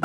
I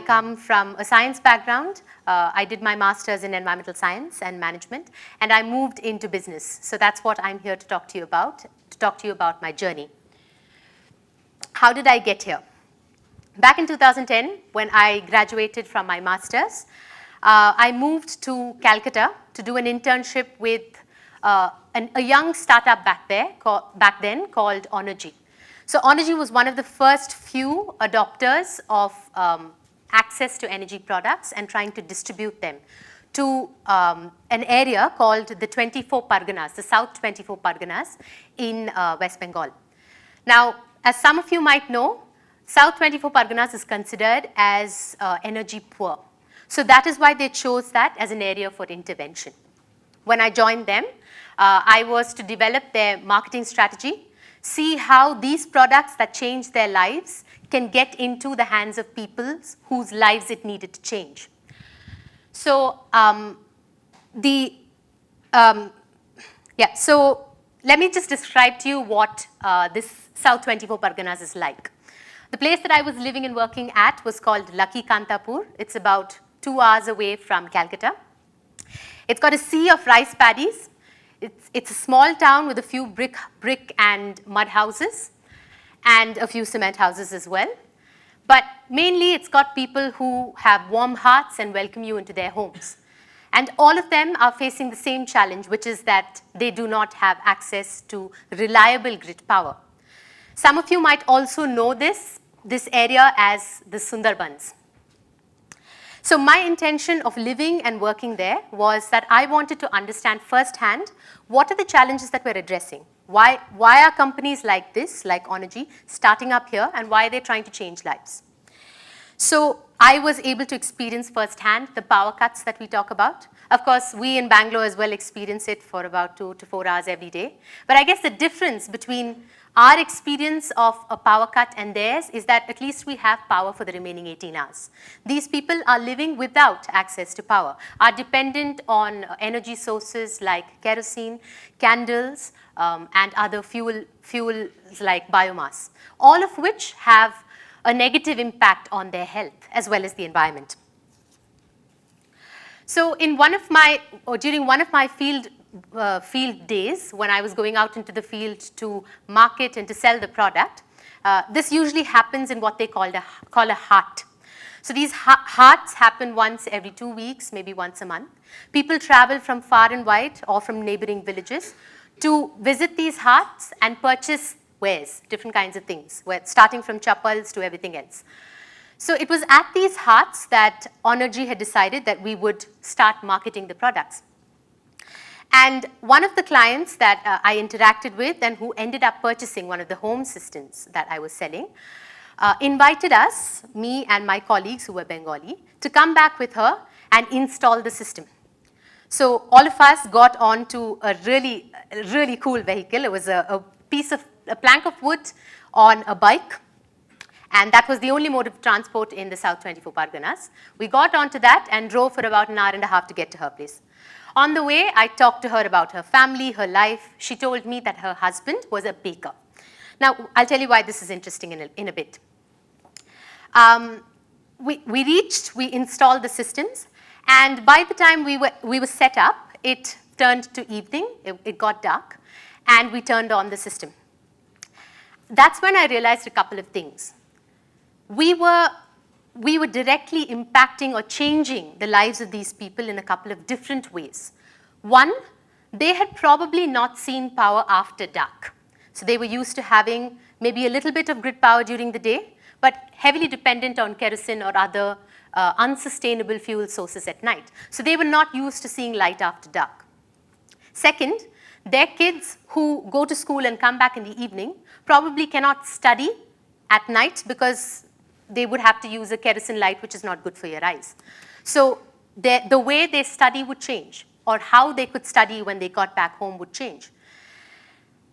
come from a science background. I did my master's in environmental science and management, and I moved into business. So that's what I'm here to talk to you about my journey. How did I get here? Back in 2010, when I graduated from my master's, I moved to Calcutta to do an internship with a young startup back then called Onergy. So Onergy was one of the first few adopters of access to energy products and trying to distribute them to an area called the 24 Parganas, the South 24 Parganas in West Bengal. Now, as some of you might know, South 24 Parganas is considered as energy poor. So that is why they chose that as an area for intervention. When I joined them, I was to develop their marketing strategy, see how these products that change their lives can get into the hands of people whose lives it needed to change. So, so let me just describe to you what this South 24 Parganas is like. The place that I was living and working at was called Lucky Kantapur. It's about 2 hours away from Calcutta. It's got a sea of rice paddies. It's a small town with a few brick and mud houses and a few cement houses as well. But mainly it's got people who have warm hearts and welcome you into their homes. And all of them are facing the same challenge, which is that they do not have access to reliable grid power. Some of you might also know this area as the Sundarbans. So my intention of living and working there was that I wanted to understand firsthand what are the challenges that we're addressing. Why are companies like this, like Onergy, starting up here, and why are they trying to change lives? So I was able to experience firsthand the power cuts that we talk about. Of course, we in Bangalore as well experience it for about 2 to 4 hours every day. But I guess the difference between our experience of a power cut and theirs is that at least we have power for the remaining 18 hours. These people are living without access to power, are dependent on energy sources like kerosene, candles, and other fuels like biomass, all of which have a negative impact on their health as well as the environment. So during one of my field days, when I was going out into the field to market and to sell the product, this usually happens in what they call a heart. So these hearts happen once every 2 weeks, maybe once a month. People travel from far and wide or from neighboring villages to visit these hearts and purchase wares, different kinds of things, starting from chappals to everything else. So it was at these hearts that Onergy had decided that we would start marketing the products. And one of the clients that I interacted with and who ended up purchasing one of the home systems that I was selling, invited us, me and my colleagues who were Bengali, to come back with her and install the system. So all of us got onto a really cool vehicle. It was a plank of wood on a bike. And that was the only mode of transport in the South 24 Parganas. We got onto that and drove for about an hour and a half to get to her place. On the way, I talked to her about her family, her life. She told me that her husband was a baker. Now, I'll tell you why this is interesting in a bit. We installed the systems, and by the time we were set up, it turned to evening, it got dark, and we turned on the system. That's when I realized a couple of things. We were directly impacting or changing the lives of these people in a couple of different ways. One, they had probably not seen power after dark. So they were used to having maybe a little bit of grid power during the day, but heavily dependent on kerosene or other unsustainable fuel sources at night. So they were not used to seeing light after dark. Second, their kids who go to school and come back in the evening probably cannot study at night because they would have to use a kerosene light, which is not good for your eyes. So the way they study would change, or how they could study when they got back home would change.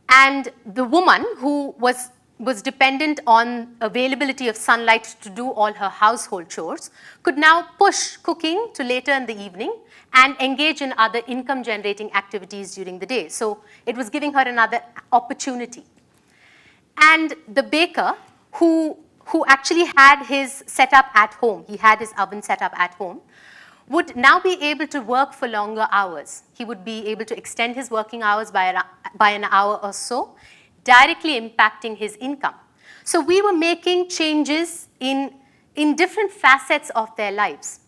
And the woman who was was dependent on availability of sunlight to do all her household chores, could now push cooking to later in the evening and engage in other income generating activities during the day. So it was giving her another opportunity. And the baker, who actually had his setup at home, he had his oven set up at home, would now be able to work for longer hours. He would be able to extend his working hours by an hour or so, directly impacting his income. So we were making changes in different facets of their lives.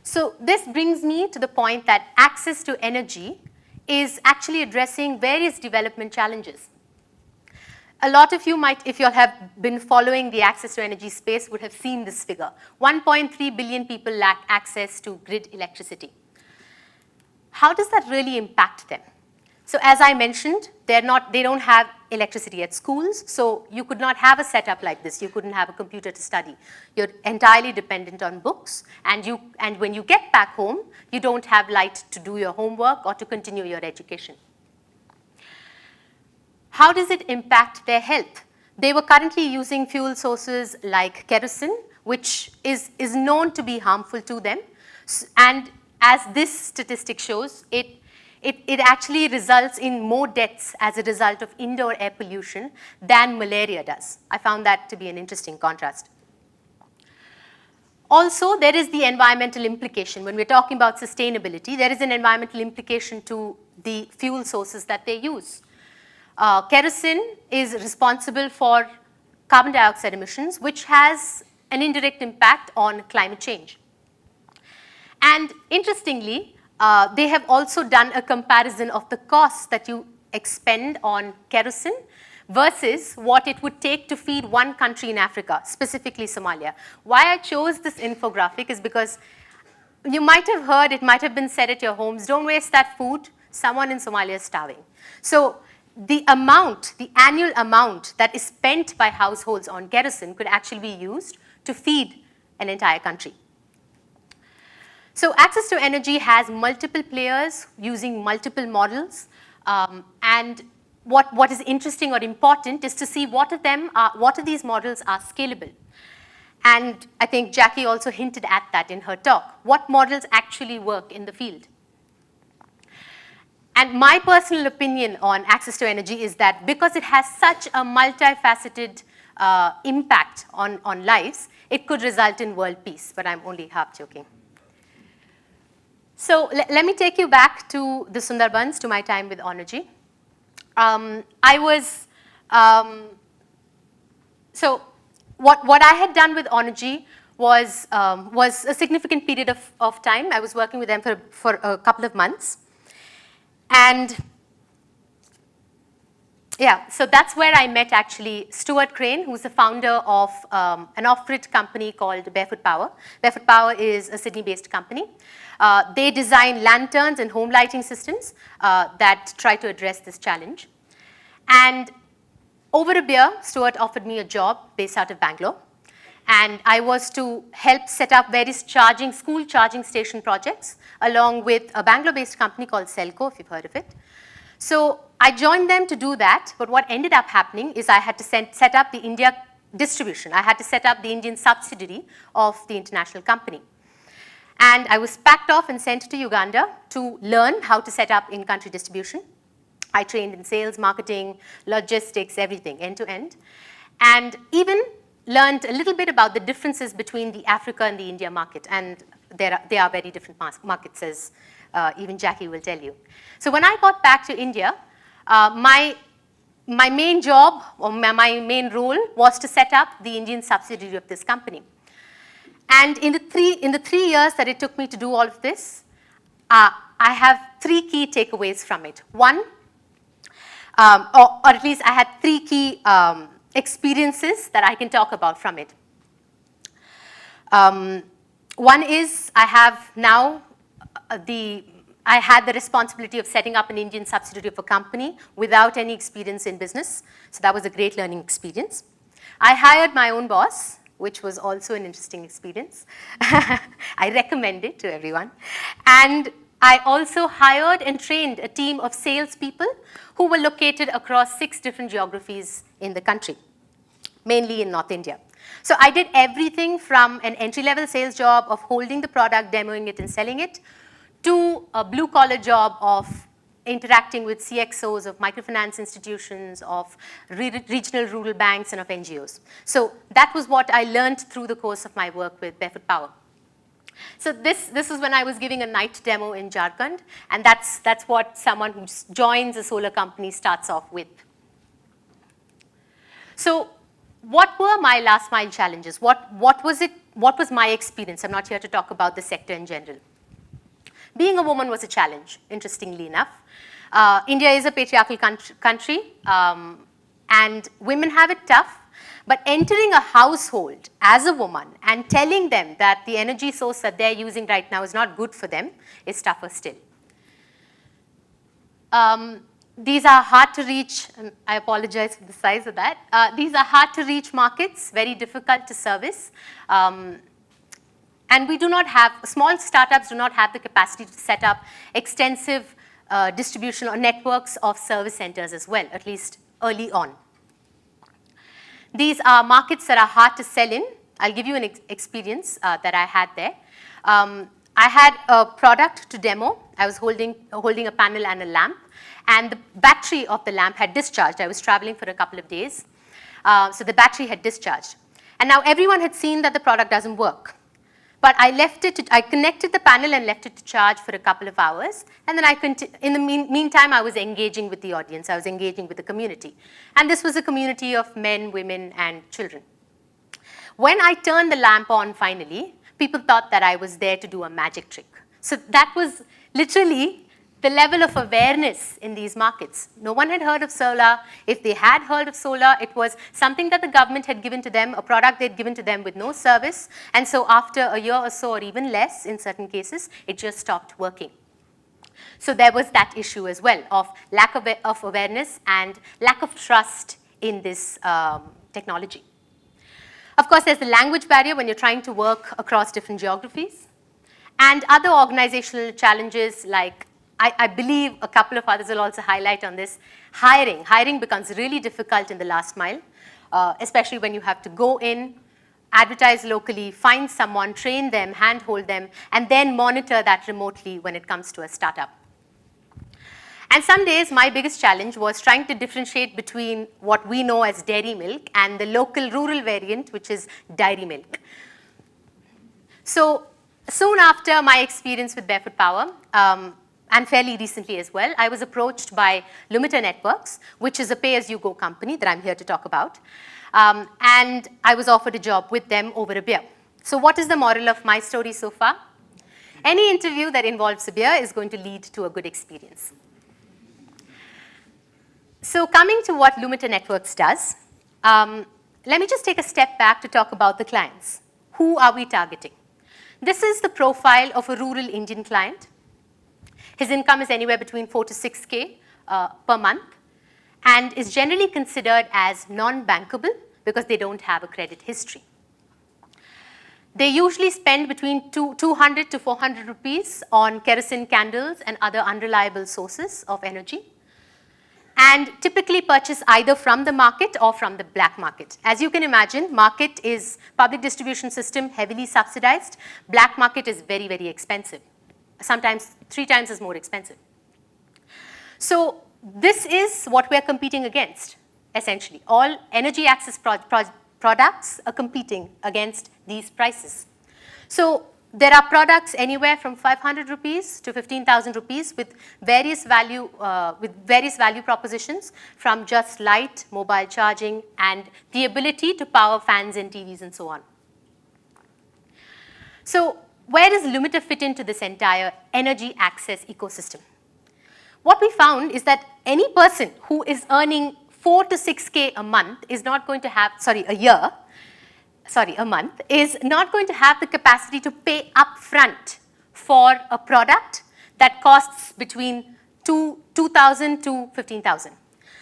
So this brings me to the point that access to energy is actually addressing various development challenges. A lot of you might, if you have been following the access to energy space, would have seen this figure. 1.3 billion people lack access to grid electricity. How does that really impact them? So as I mentioned, they don't have electricity at schools, so you could not have a setup like this. You couldn't have a computer to study. You're entirely dependent on books, and when you get back home, you don't have light to do your homework or to continue your education. How does it impact their health? They were currently using fuel sources like kerosene, which is known to be harmful to them. And as this statistic shows, it actually results in more deaths as a result of indoor air pollution than malaria does. I found that to be an interesting contrast. Also, there is the environmental implication. When we're talking about sustainability, there is an environmental implication to the fuel sources that they use. Kerosene is responsible for carbon dioxide emissions, which has an indirect impact on climate change. And interestingly, they have also done a comparison of the costs that you expend on kerosene versus what it would take to feed one country in Africa, specifically Somalia. Why I chose this infographic is because you might have heard, it might have been said at your homes, don't waste that food, someone in Somalia is starving. So the annual amount that is spent by households on kerosene could actually be used to feed an entire country. So access to energy has multiple players using multiple models, and what is interesting or important is to see what of these models are scalable. And I think Jackie also hinted at that in her talk. What models actually work in the field? And my personal opinion on access to energy is that because it has such a multifaceted impact on lives, it could result in world peace, but I'm only half joking. So let me take you back to the Sundarbans, to my time with Onergy. So what I had done with Onergy was a significant period of time. I was working with them for a couple of months. And yeah, so that's where I met actually Stuart Crane, who's the founder of an off-grid company called Barefoot Power. Barefoot Power is a Sydney-based company. They design lanterns and home lighting systems that try to address this challenge. And over a beer, Stuart offered me a job based out of Bangalore. And I was to help set up various school charging station projects along with a Bangalore-based company called Selco, if you've heard of it. So I joined them to do that, but what ended up happening is I had to set up the India distribution. I had to set up the Indian subsidiary of the international company. And I was packed off and sent to Uganda to learn how to set up in-country distribution. I trained in sales, marketing, logistics, everything, end to end. And even learned a little bit about the differences between the Africa and the India market. And they are very different markets, as even Jackie will tell you. So when I got back to India, my main job, or my main role, was to set up the Indian subsidiary of this company. And in the 3 years that it took me to do all of this, I have 3 key takeaways from it. One, or at least I had 3 key experiences that I can talk about from it. One is I have now I had the responsibility of setting up an Indian subsidiary of a company without any experience in business. So that was a great learning experience. I hired my own boss, which was also an interesting experience. I recommend it to everyone. And I also hired and trained a team of salespeople who were located across 6 different geographies in the country, mainly in North India. So I did everything from an entry-level sales job of holding the product, demoing it, and selling it, to a blue-collar job of interacting with CXOs of microfinance institutions, of regional rural banks, and of NGOs. So that was what I learned through the course of my work with Barefoot Power. So this is when I was giving a night demo in Jharkhand, and that's what someone who joins a solar company starts off with. So what were my last mile challenges? What was my experience? I'm not here to talk about the sector in general. Being a woman was a challenge, interestingly enough. India is a patriarchal country, and women have it tough. But entering a household as a woman and telling them that the energy source that they're using right now is not good for them is tougher still. These are hard to reach, and I apologize for the size of that. These are hard to reach markets, very difficult to service. And we do not have, small startups do not have the capacity to set up extensive distribution or networks of service centers as well, at least early on. These are markets that are hard to sell in. I'll give you an experience that I had there. I had a product to demo. I was holding a panel and a lamp, and the battery of the lamp had discharged. I was traveling for a couple of days, so the battery had discharged. And now everyone had seen that the product doesn't work. But I connected the panel and left it to charge for a couple of hours. And then in the meantime, I was engaging with the audience. I was engaging with the community. And this was a community of men, women, and children. When I turned the lamp on finally, people thought that I was there to do a magic trick. So that was literally the level of awareness in these markets. No one had heard of solar. If they had heard of solar, it was something that the government had given to them, a product they'd given to them with no service. And so after a year or so, or even less in certain cases, it just stopped working. So there was that issue as well of lack of awareness and lack of trust in this technology. Of course, there's the language barrier when you're trying to work across different geographies. And other organizational challenges like I believe a couple of others will also highlight on this. Hiring. Hiring becomes really difficult in the last mile, especially when you have to go in, advertise locally, find someone, train them, handhold them, and then monitor that remotely when it comes to a startup. And some days, my biggest challenge was trying to differentiate between what we know as dairy milk and the local rural variant, which is dairy milk. So soon after my experience with Barefoot Power, and fairly recently as well, I was approached by Lumita Networks, which is a pay-as-you-go company that I'm here to talk about. And I was offered a job with them over a beer. So what is the moral of my story so far? Any interview that involves a beer is going to lead to a good experience. So coming to what Lumita Networks does, let me just take a step back to talk about the clients. Who are we targeting? This is the profile of a rural Indian client. His income is anywhere between 4 to 6K per month and is generally considered as non-bankable because they don't have a credit history. They usually spend between 200 to 400 rupees on kerosene candles and other unreliable sources of energy, and typically purchase either from the market or from the black market. As you can imagine, market is public distribution system, heavily subsidized. Black market is very, very expensive. Sometimes 3 times as more expensive. So this is what we're competing against, essentially. All energy access products are competing against these prices. So there are products anywhere from 500 rupees to 15,000 rupees with various value propositions, from just light, mobile charging, and the ability to power fans and TVs and so on. So where does Lumita fit into this entire energy access ecosystem? What we found is that any person who is earning 4 to 6K a month is not going to have, a month, is not going to have the capacity to pay upfront for a product that costs between 2,000 to 15,000.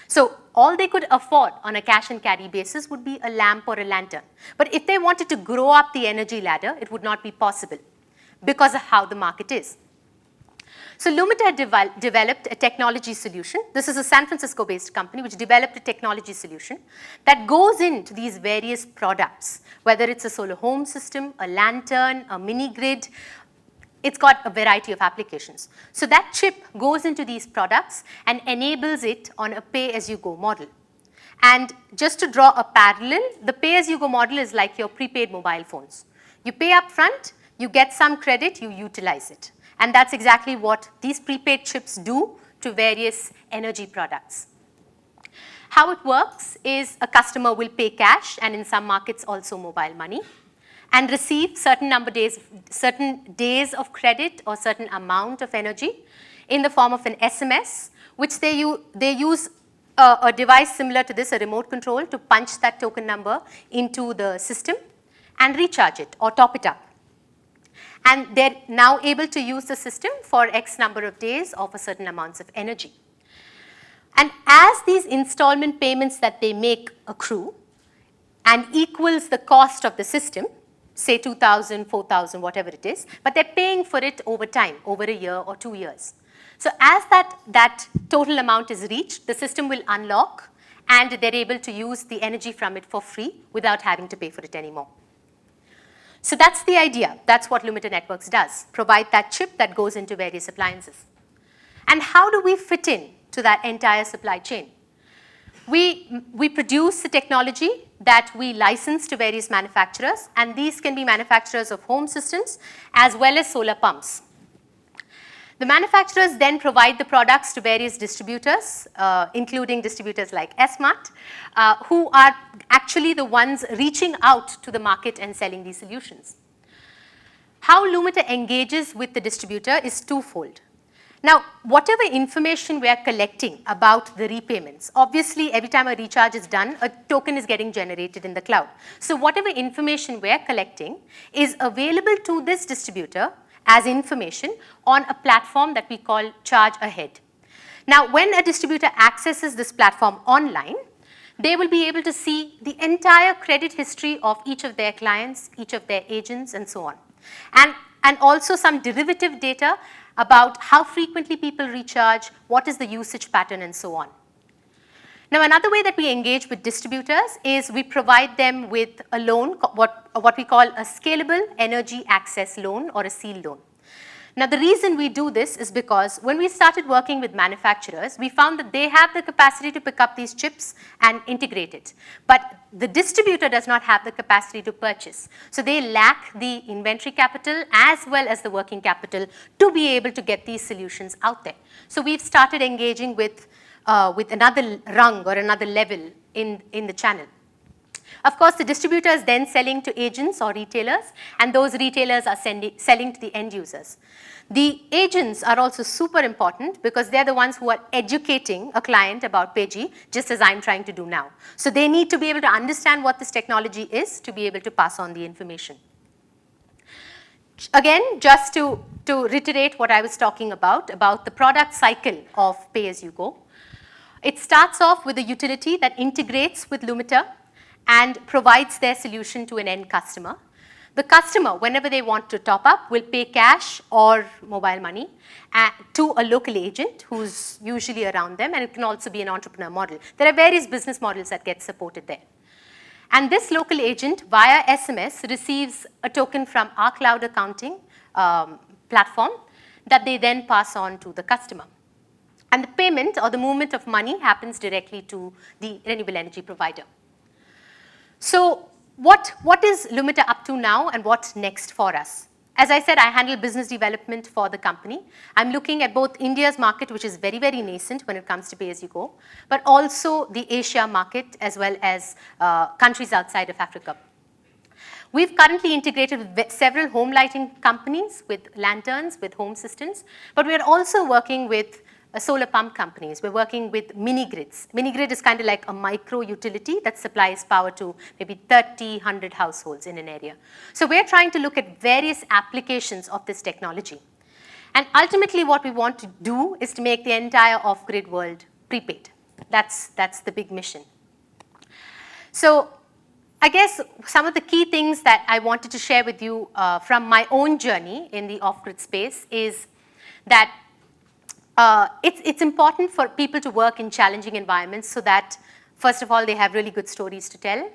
So all they could afford on a cash and carry basis would be a lamp or a lantern. But if they wanted to grow up the energy ladder, it would not be possible because of how the market is. So Lumita developed a technology solution. This is a San Francisco-based company which developed a technology solution that goes into these various products, whether it's a solar home system, a lantern, a mini grid. It's got a variety of applications. So that chip goes into these products and enables it on a pay-as-you-go model. And just to draw a parallel, the pay-as-you-go model is like your prepaid mobile phones. You pay up front, you get some credit, you utilize it. And that's exactly what these prepaid chips do to various energy products. How it works is a customer will pay cash and in some markets also mobile money and receive certain days of credit or certain amount of energy in the form of an SMS, which they use a device similar to this, a remote control, to punch that token number into the system and recharge it or top it up. And they're now able to use the system for X number of days or for certain amounts of energy. And as these installment payments that they make accrue and equals the cost of the system, say 2,000, 4,000, whatever it is, but they're paying for it over time, over a year or 2 years. So as that total amount is reached, the system will unlock and they're able to use the energy from it for free without having to pay for it anymore. So that's the idea. That's what Lumita Networks does, provide that chip that goes into various appliances. And how do we fit in to that entire supply chain? We produce the technology that we license to various manufacturers, and these can be manufacturers of home systems as well as solar pumps. The manufacturers then provide the products to various distributors, including distributors like S-Mart, who are actually the ones reaching out to the market and selling these solutions. How Lumita engages with the distributor is twofold. Now, whatever information we are collecting about the repayments, obviously every time a recharge is done, a token is getting generated in the cloud. So whatever information we are collecting is available to this distributor as information on a platform that we call Charge Ahead. Now, when a distributor accesses this platform online, they will be able to see the entire credit history of each of their clients, each of their agents, and so on. And also some derivative data about how frequently people recharge, what is the usage pattern, and so on. Now, another way that we engage with distributors is we provide them with a loan, what we call a scalable energy access loan or a SEAL loan. Now, the reason we do this is because when we started working with manufacturers, we found that they have the capacity to pick up these chips and integrate it. But the distributor does not have the capacity to purchase. So they lack the inventory capital as well as the working capital to be able to get these solutions out there. So we've started engaging with another rung or another level in the channel. Of course, the distributor is then selling to agents or retailers, and those retailers are selling to the end users. The agents are also super important because they're the ones who are educating a client about PayG, just as I'm trying to do now. So they need to be able to understand what this technology is to be able to pass on the information. Again, just to reiterate what I was talking about the product cycle of pay-as-you-go. It starts off with a utility that integrates with Lumita and provides their solution to an end customer. The customer, whenever they want to top up, will pay cash or mobile money to a local agent who's usually around them, and it can also be an entrepreneur model. There are various business models that get supported there. And this local agent, via SMS, receives a token from our cloud accounting platform that they then pass on to the customer. And the payment or the movement of money happens directly to the renewable energy provider. So what is Lumita up to now and what's next for us? As I said, I handle business development for the company. I'm looking at both India's market, which is very, very nascent when it comes to pay-as-you-go, but also the Asia market as well as countries outside of Africa. We've currently integrated with several home lighting companies with lanterns, with home systems, but we're also working with solar pump companies. We're working with mini grids. Mini grid is kind of like a micro utility that supplies power to maybe 30, 100 households in an area. So we're trying to look at various applications of this technology. And ultimately what we want to do is to make the entire off-grid world prepaid. That's the big mission. So I guess some of the key things that I wanted to share with you from my own journey in the off-grid space is that it's important for people to work in challenging environments so that, first of all, they have really good stories to tell.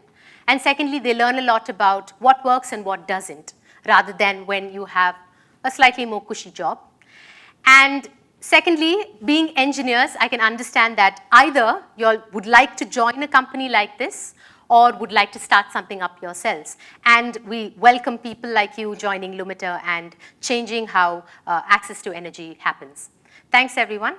And secondly, they learn a lot about what works and what doesn't, rather than when you have a slightly more cushy job. And secondly, being engineers, I can understand that either you all would like to join a company like this or would like to start something up yourselves. And we welcome people like you joining Lumiter and changing how access to energy happens. Thanks, everyone.